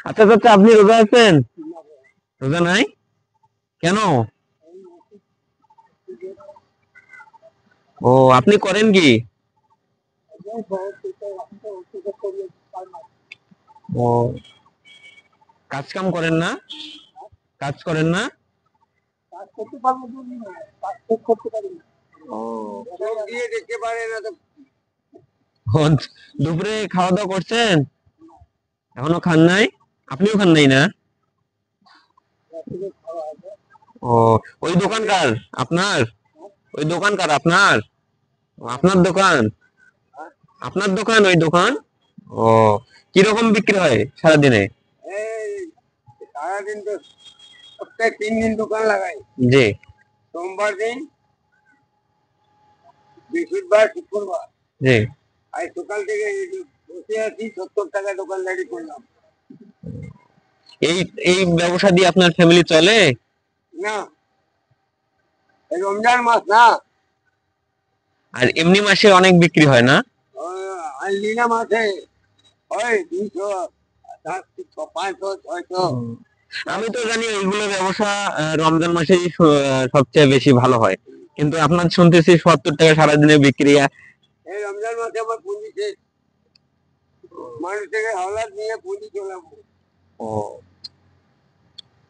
আচ্ছা চাচা, আপনি রোজা আছেন? রোজা নাই কেন? ও, আপনি করেন কি? ও, কাজ কাম করেন না? কাজ করেন না? ও, ও, দুপুরে খাওয়া দাওয়া করছেন? এখনো খান নাই? আপনিও খান নাই না? ও, ওই দোকান কার? আপনার? ওই দোকান কার আপনার? ও, আপনার দোকান? আপনার দোকান ওই দোকান? ও, কিরকম বিক্রি হয় সারাদিনে? সারাদিন তো সপ্তাহে 3 দিন দোকান লাগাই। জি। সোমবার দিন, বৃহস্পতিবার, শুক্রবার। জি। আজ সকাল থেকে এই যে বসে আছি, 70 টাকা দোকানদারি করলাম। এই এই ব্যবসা দিয়ে আপনার ফ্যামিলি চলে? না, এই রমজান মাস না। আর এমনি মাসে অনেক বিক্রি হয় না? আর লীলা মাসে হয় 200, 400, 500, 600। আমি তো জানি এইগুলো ব্যবসা রমজান মাসেই সবচেয়ে বেশি ভালো হয়, কিন্তু আপনার শুনতেছি 70 টাকা সারাদিনে বিক্রি। এই রমজান মাসে আমার পুঁজি শেষ, মানুষ থেকে হাওলাত নিয়ে পুঁজি চলাবো। ও,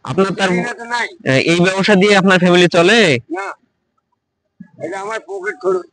আপনার তার নাই এই ব্যবসা দিয়ে আপনার ফ্যামিলি চলে? না, এটা আমার পকেট খরচ।